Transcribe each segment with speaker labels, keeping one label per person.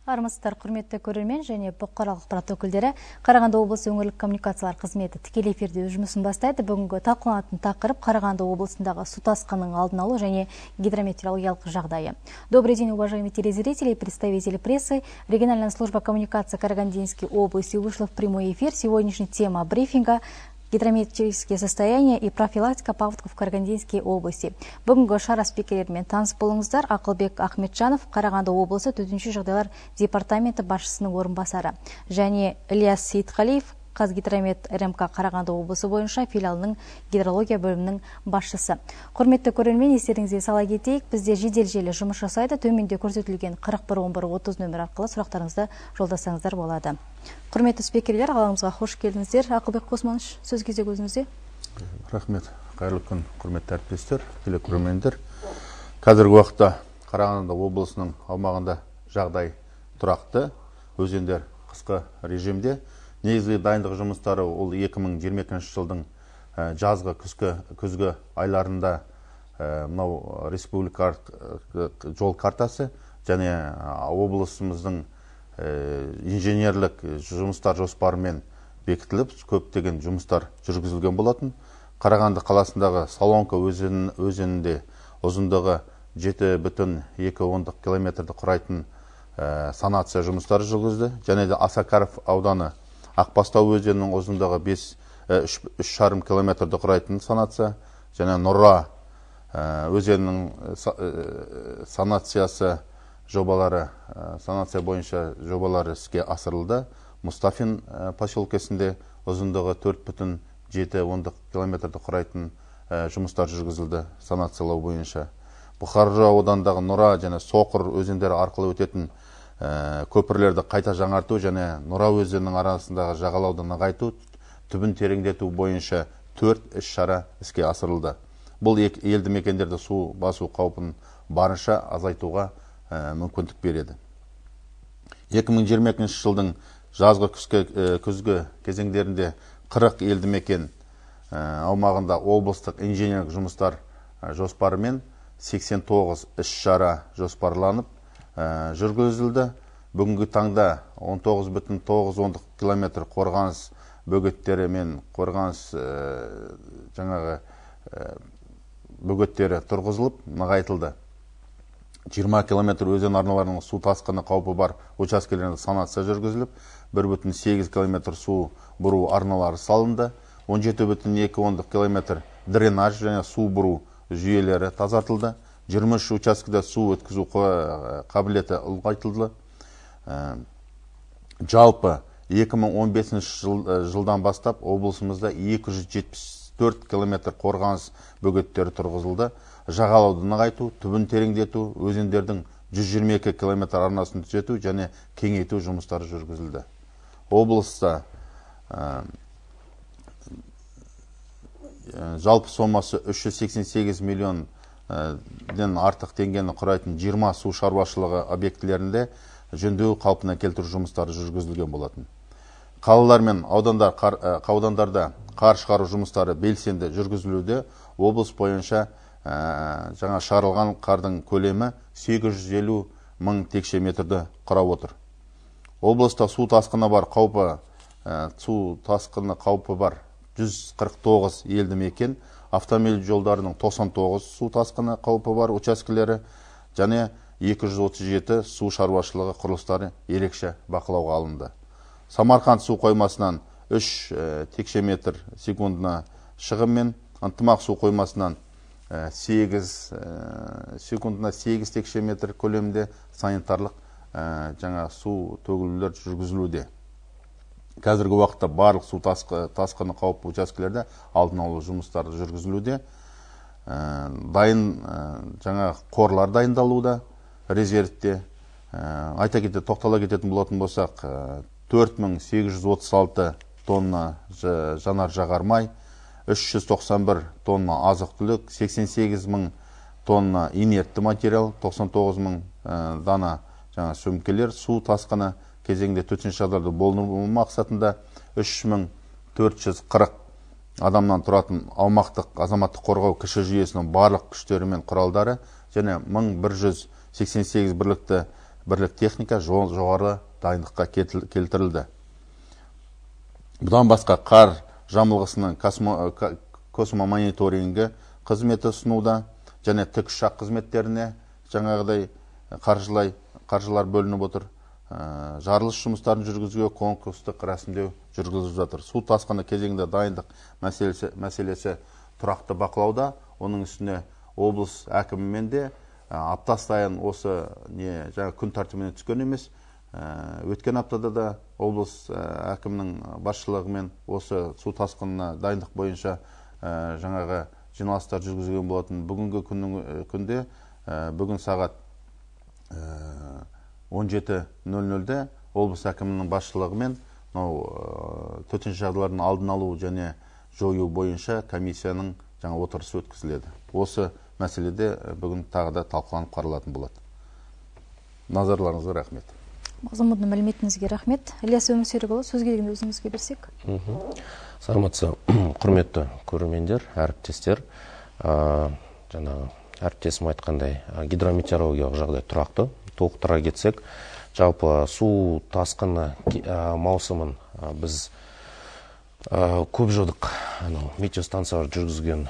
Speaker 1: Армысыздар, құрметті көрермен және бұқаралық ақпарат өкілдері. Қарағанды облысы өңірлік коммуникациялар қызметі тікелей эфирде өз жұмысын бастайды. Бүгінгі талқыланатын тақырып Қарағанды облысындағы су тасқынының алдын алу және гидрометеорологиялық жағдайы. Добрый день, уважаемые телезрители и представители прессы. Региональная служба коммуникации Карагандинской области вышла в прямой эфир. Сегодняшняя тема брифинга – гидрометеорологические состояния и профилактика паводков в Карагандинской области. Бүгінгі шара спикерлерімен таныс болыңыздар. Ақылбек Ахметжанов, Қарағанды облысы төтенше жағдайлар департаменті басшысының орынбасары, және Ильяс Сейітқалиев, Қазгидромет РМК Қарағанды облысы бойынша филиалының гидрология бөлімінің басшысы. Құрметті көрермен, естеріңізге сала кетейік, бізде жедел желі жұмыс жасайды. Төменде көрсетілген 41-11-30 нөмір арқылы сұрақтарыңызды жолдасаңыздар болады. Құрметті спикерлер, алаңымызға қош келдіңіздер. Ақылбек Қосманович, сөз кезегі өзіңізде.
Speaker 2: Рахмет. Қайырлы күн, құрметті әріптестер, телекөрермендер. Қазіргі уақытта Қарағанды облысының аумағында жағдай тұрақты, өзендер қысқы режимде. Негізгі дайындық жұмыстары ол 2022 жылдың жазғы күзгі айларында мынау республика жол картасы және облысымыздың инженерлік жұмыстар жоспарымен бекітіліп, көптеген жұмыстар жүргізілген болатын. Қарағанды қаласындағы Солонка өзенінде ұзындығы 7,2 километрді құрайтын санация жұмыстары жүргізді. Және де Асакаров ауданы Ақбастау өзенінің ұзындығы 3,5 километрді құрайтын санация, және Нұра өзенінің санациясы бойынша жобалары іске асырылды. Мұстафин поселкесінде ұзындығы 4,7 километрді құрайтын жұмыстар жүргізілді санациялау бойынша. Бұқаржы аудандағы Нұра және Соқыр өзендері арқылы өтетін көпірлерді қайта жаңарту және Нұра өзенінің арасындағы жағалауды нығайту, түбін тереңдету бойынша 4 іс-шара іске асырылды. Бұл елді мекендерді су басу қаупін барынша азайтуға мүмкіндік береді. 2022 жылдың жазғы күзгі кезеңдерінде 40 елді мекен аумағында облыстық инженерлік жұмыстар жоспарымен 89 іс-шара жоспарланып жүргізілді. Бүгінгі таңда 19,9 километр қорғаныс бөгеттері мен қорғаныс бөгеттері тұрғызылып, нығайтылды. 20 километр өзен арналарының су тасқыны қаупі бар учаскелерінде санация жүргізіліп, 1,8 километр су бұру арналары салынды. 17,2 километр дренаж және су бұру жүйелері тазартылды. 23 учаскеде су өткізу қабілеті ұлғайтылды. Жалпы 2015 жылдан бастап облысымызда 274 километр қорғаныс бөгеттері тұрғызылды. Жағалауды нығайту, түбін тереңдету, өзендердің 122 километр арнасын түзету және кеңейту жұмыстары жүргізілді. Облыста жалпы сомасы 388 миллион артық теңгені құрайтын 20 су шаруашылығы объектілерінде жөндеу қалпына келтіру жұмыстары жүргізілген болатын. Қалалар мен аудандарда қар шығару жұмыстары белсенді жүргізілуде. Облыс бойынша жаңа шығарылған қардың көлемі 850 мың текше метрді құрап отыр. Облыста су тасқыны қаупі бар 149 елді мекен, автомобиль жолдарының 99 су тасқыны қаупі бар учаскелері және 237 су шаруашылығы құрылыстары ерекше бақылауға алынды. Самарқанд су қоймасынан 3 текше метр секундына шығыммен, Ынтымақ су қоймасынан 8 секундына 8 текше метр көлемінде санитарлық жаңа су төгілулер жүргізілуде. Қазіргі уақытта барлық су тасқыны қауіпті учаскелерде алдын алу жұмыстары жүргізілуде. Жаңа қорлар дайындалуда, резервте. Тоқтала кететін болатын болсақ, 4836 тонна жанар жағармай, 391 тонна азық түлік, 88 мың тонна инертті материал, 99 мың дана жаңа сөмкелер. Су тасқыны кезеңде төтенше жағдайды болдырмау мақсатында 3440 адамнан тұратын аумақтық азаматтық қорғау кіші жүйесінің барлық күштері мен құралдары және 1188 бірлікті бірлік техника жоғары дайындыққа келтірілді. Бұдан басқа қар жамылғысының космомониторингі қызметі ұсынуда және тікұшақ қызметтеріне жаңағыдай қаржылар бөлініп отыр. Жарылыс жұмыстарын жүргізуге конкурстық рәсімдеу жүргізіліп жатыр. Су тасқыны кезеңінде дайындық мәселесі тұрақты бақылауда. Оның үстіне облыс әкімімен де апта сайын осы күн тәртібіне түскен емес. Өткен аптада да облыс әкімінің басшылығымен осы су тасқынына дайындық бойынша жаңағы жиналыстар жүргізген болатын. Бүгінгі күнде бүгін сағат 17:00-де облыс әкімінің басшылығымен төтенше жағдайлардың алдын алу және жою бойынша комиссияның жаңа отырысы өткізіледі. Осы мәселеде бүгін тағы да талқыланып қаралатын болады. Назарларыңызға рахмет.
Speaker 1: Мағзұмұлы мәліметіңізге рахмет. Ілияс Өмірсерікұлы, сөзге деген өзіңізге берсек.
Speaker 3: Саламатсыз, құрметті көрермендер, әріптестер. Жаңағы әріптесім айтқандай, гидрометеорологиялық жағдай тұрақты. Толықтыра кетсек, жалпы су тасқыны маусымын біз көп жылдық метеостанциялар жүргізген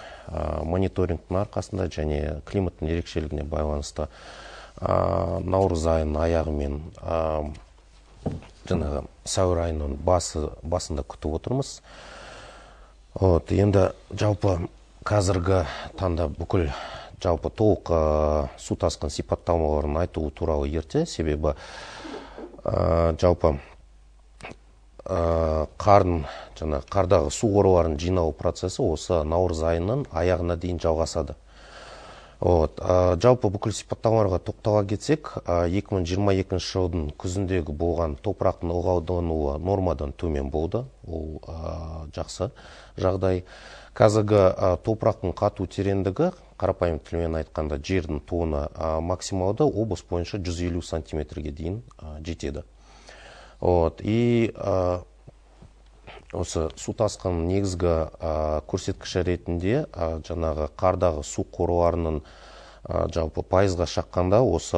Speaker 3: мониторингтің арқасында және климаттың ерекшелігіне байланысты наурыз айының аяғы мен жаңағы сәуір айының басында күтіп отырмыз. Енді жалпы қазіргі таңда бүкіл жалпы толық су тасқын сипаттамаларын айту туралы ерте, себебі жалпы қардағы су қорларын жинау процесі осы наурыз айының аяғына дейін жалғасады. Жалпы бүкіл сипаттамаларға тоқтала кетсек, 2022 жылдың күзіндегі болған топырақтың ылғалдануы нормадан төмен болды. Ол жақсы жағдай. Қазіргі топырақтың қату тереңдігі, қарапайым тілмен айтқанда жердің тоны максималды облыс бойынша 150 сантиметрге дейін жетеді. И осы су тасқынының негізгі көрсеткіші ретінде жаңағы қардағы су қорларының жалпы пайызға шаққанда осы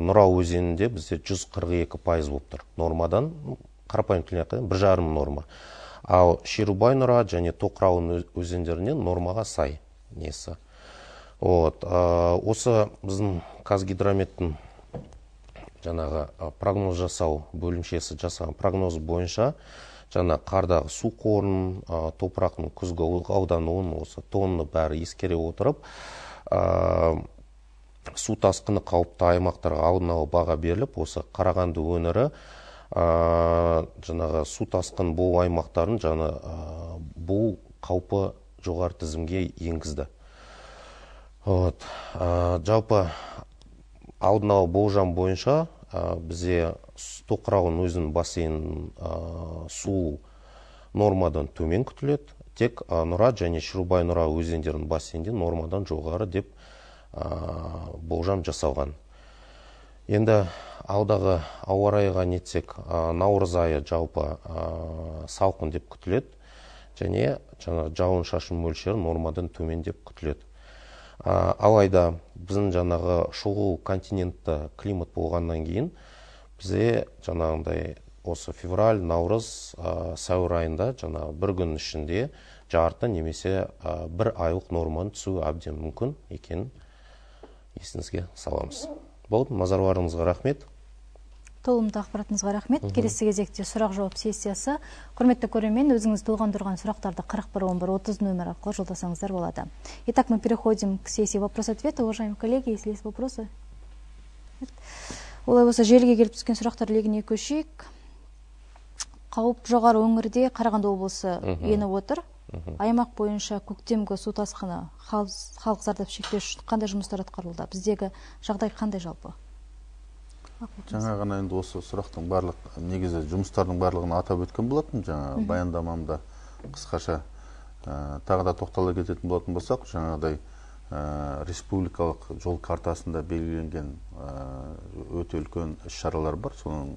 Speaker 3: Нұра өзенінде бізде 142% болып тұр. Нормадан, қарапайым тілмен айтқанда 1,5 норма. Ал Шерубай Нұра және Тоқырау өзендерінен нормаға сай несі. Осы біздің Қазгидрометтің жаңағы прогноз жасау бөлімшесі жасаған прогноз бойынша жаңа қардағы су қорын, топырақтың күзгі ылғалдануын осы тонны бәрі ескере отырып, су тасқыны қауіпті аймақтарға алдын ала баға беріліп, осы Қарағанды өңірі жаңағы су тасқын болу аймақтарын бұл қаупі жоғары тізімге енгізді. Жалпы алдын ала болжам бойынша бізде Тоқырауын өзінің бассейнінің су нормадан төмен күтіледі. Тек Нұра және Шерубай Нұра өзендерінің бассейнінде нормадан жоғары деп болжам жасалған. Енді алдағы ауа райыға нетсек, наурыз айы жалпы салқын деп күтіледі және жауын-шашын мөлшері нормадан төмен деп күтіледі. Алайда біздің жаңағы шұғыл континентті климат болғаннан кейін бізде жаңағындай осы февраль, наурыз, сәуір айында бір күн ішінде жарты немесе бір айлық норманы түсу әбден мүмкін екенін есіңізге саламыз. Болды, назарларыңызға рахмет.
Speaker 1: Толымды ақпаратыңызға рахмет. Келесі кезекте сұрақ-жауап сессиясы. Құрметті көрермен, өзіңіз толғандырған сұрақтарды 41-11-30 нөмір арқылы жолдасаңыздар болады. Итак, мы переходим к сессии вопрос-ответа. Уважаемые коллеги, если есть вопросы. Олай болса, желіге келіп түскен сұрақтар легіне көшейік. Қауіп жоғары өңірде Қарағанды облысы еніп отыр. Аймақ бойынша көктемгі су тасқыны халық зардап шекпеу үшін қандай жұмыстар атқарылуда? Біздегі жағдай қандай жалпы?
Speaker 2: Жаңа ғана енді осы сұрақтың негізі жұмыстардың барлығын атап өткен болатын, жаңа баяндамамда қысқаша тағы да тоқтала кететін болатын болсақ, жаңағыдай республикалық жол картасында белгіленген өте үлкен іс-шаралар бар, соның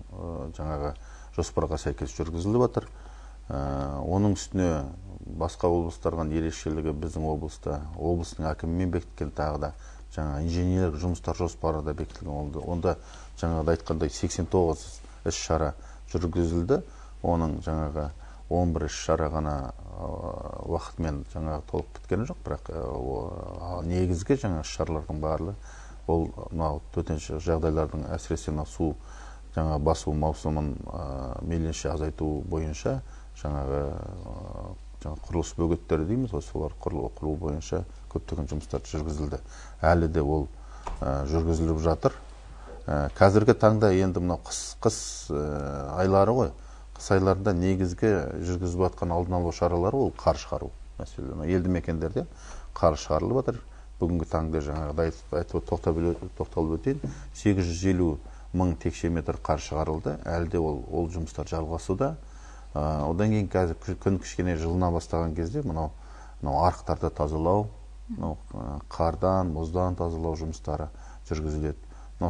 Speaker 2: жаңағы жоспарға сәйкес жүргізіліп жатыр. Оның үстіне басқа облыстардан ерекшелігі біздің облыста, облыстың әкімімен бекіткен тағы да жаңа инженерлік жұмыстар жоспары да бекітілген. Онда жаңағыда айтқандай 89 іс-шара жүргізілді. Оның жаңағы 11 іс-шара ғана уақытымен жаңағы толық біткен жоқ, бірақ негізгі жаңа іс-шаралардың барлығы ол мынау төтенше жағдайлардың, әсіресе су жаңа басу маусымын мейлінше азайту бойынша жаңағы құрылыс бөгеттері дейміз, солар құрылу бойынша көптеген жұмыстар жүргізілді. Әлі де ол жүргізіліп жатыр. Қазіргі таңда енді мынау қыс айлары ғой. Қыс айларында негізгі жүргізіп жатқан алдын алу шаралары ол қар шығару. Мәселен, елді мекендерде қар шығарылып жатыр. Бүгінгі таңда жаңағыда тоқталып өтейін, 850 мың текше метр қар шығарылды. Әлі де ол жұмыстар жалғасуда. Одан кейін қазір күн кішкене жылына бастаған кезде мынау арықтарды тазалау, қардан, мұздан тазалау жұмыстары жүргізіледі.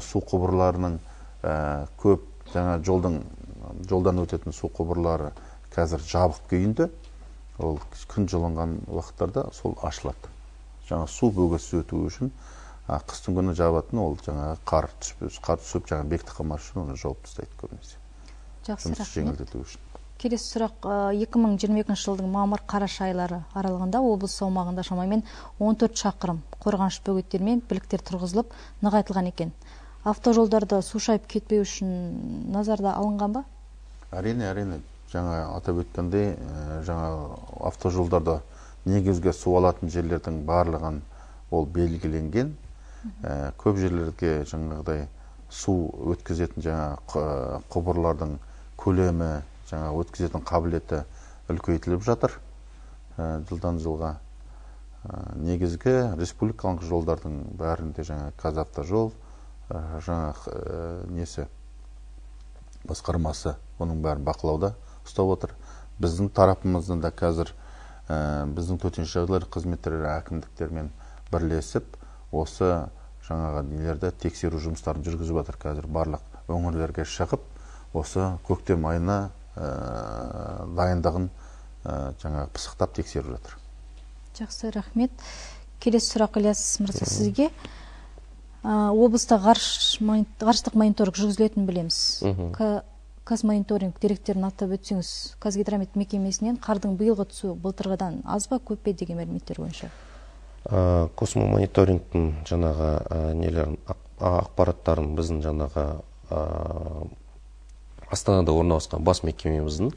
Speaker 2: Су құбырларының көп жаңа жолдан өтетін су құбырлары қазір жабық күйінде. Ол күн жылынған уақыттарда сол ашылады. Жаңа су бөгетсіз өту үшін қыстың күні жабатын, ол жаңа қар түсіп жаңа бекітіп қалмас үшін оны жауып тастайды көбінесе. Жұмыс жеңілдету үшін.
Speaker 1: Келесі сұрақ, 2022 жылдың мамыр-қараша айлары аралығында облыс аумағында шамамен 14 шақырым қорғаныш бөгеттер мен біліктер тұрғызылып, нығайтылған екен. Автожолдарды су шайып кетпеу үшін назарда алынған ба?
Speaker 2: Әрине. Жаңа атап өткендей, жаңа автожолдарда негізгі су алатын жерлердің барлығын ол белгіленген. Көп жерлерге жаңағыдай су өткізетін жаңа құбырлардың көлемі, жаңа өткізетін қабілеті үлкейтіліп жатыр жылдан жылға. Негізгі республикалық жолдардың бәрінде жаңа Қазавтожол, жаңа басқармасы оның бәрін бақылауда ұстап отыр. Біздің тарапымыздан да қазір біздің төтенше жағдайлар қызметтері әкімдіктермен бірлесіп, осы жаңағы нелерді тексеру жұмыстарын жүргізіп жатыр. Қазір барлық өңірлерге шығып, осы көктем айына дайындығын жаңа пысықтап тексеріп жатыр.
Speaker 1: Жақсы, рахмет. Келесі сұрақ, Ілияс мырза, сізге. Облыста ғарыштық мониторинг жүргізілетінін білеміз. Қазмониторинг деректерін атап өтсеңіз, Қазгидромет мекемесінен қардың биылғы түсуі былтырғыдан аз ба, көп пе деген мәліметтер бойынша?
Speaker 3: Космомониторингтің жаңағы ақпараттарын біздің жаңағы Астанада орналасқан бас мекемеміздің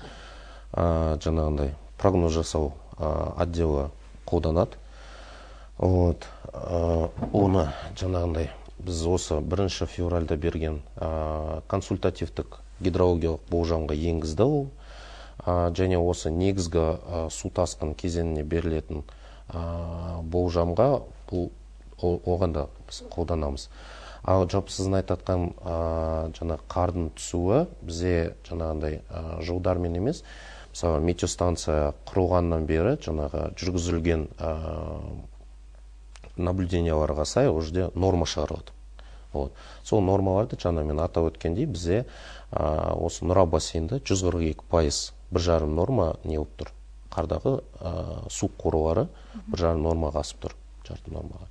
Speaker 3: жаңағындай прогноз жасау отделы қолданады. Оны жаңағындай біз осы 1 февральда берген консультативтік гидрологиялық болжамға енгізді ол. Және осы негізгі су тасқын кезеңіне берілетін болжамға оған да біз қолданамыз. Ал жалпы сіздің айтатқан жаңа қардың түсуі бізде жаңағындай жылдармен емес, мысалы метеостанция құрылғаннан бері жаңағы жүргізілген наблюденияларға сай ол жерде норма шығарылады. Сол нормаларды жаңа мен атап өткендей бізде осы Нұра бассейнде 142% 1,5 норма не болып тұр. Қардағы су қорлары 1,5 нормаға асып тұр, жарты нормаға.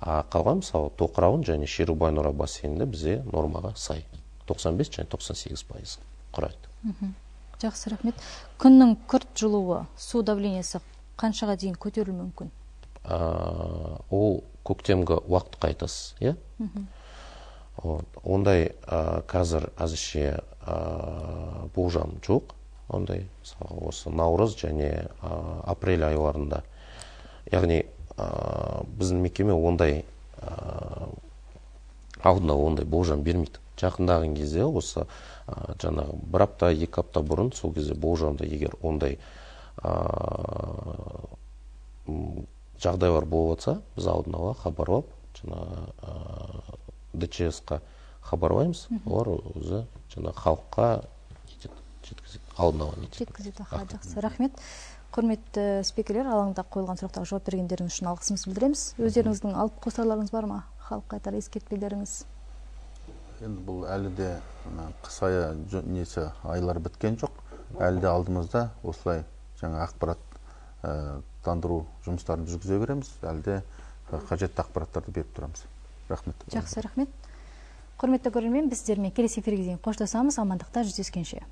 Speaker 3: Қалған мысалы Тоқырауын және Шерубай Нұра бассейнде бізде нормаға сай 95 және 98% құрайды.
Speaker 1: Жақсы, рахмет. Күннің күрт жылуы, су давлениесі қаншаға дейін көтерілуі мүмкін?
Speaker 3: Ол көктемгі уақыт қайтыс, е? Ондай қазір әзірше болжам жоқ. Ондай осы наурыз және апрель айларында. Яғни біздің мекеме ондай алдында ондай болжам бермейді. Жақындаған кезде осы жаңағы 1 апта, 2 апта бұрын сол кезде болжамда егер ондай жағдайлар болып жатса, біз алдын ала хабарлап, ДЧС-қа хабарлаймыз, олар өзі халыққа алдын ала
Speaker 1: жеткізеді. Жақсы, рахмет. Құрметті спикерлер, алаңда қойылған сұрақтарға жауап бергендеріңіз үшін алғысымызды білдіреміз. Өздеріңіздің алып қосарларыңыз бар ма? Халыққа айтар ескертпелеріңіз?
Speaker 2: Енді бұл әлі де қыс айы айлар біткен жоқ. Әлі де алдымызда осылай жаңа ақпараттандыру жұмыстарын жүргізе береміз. Әлі де қажетті ақпараттарды беріп тұрамыз. Рахмет.
Speaker 1: Жақсы, рахмет. Құрметті көрермен, біз сіздермен келесі эфирге дейін қоштасамыз. Амандықта жүздескенше.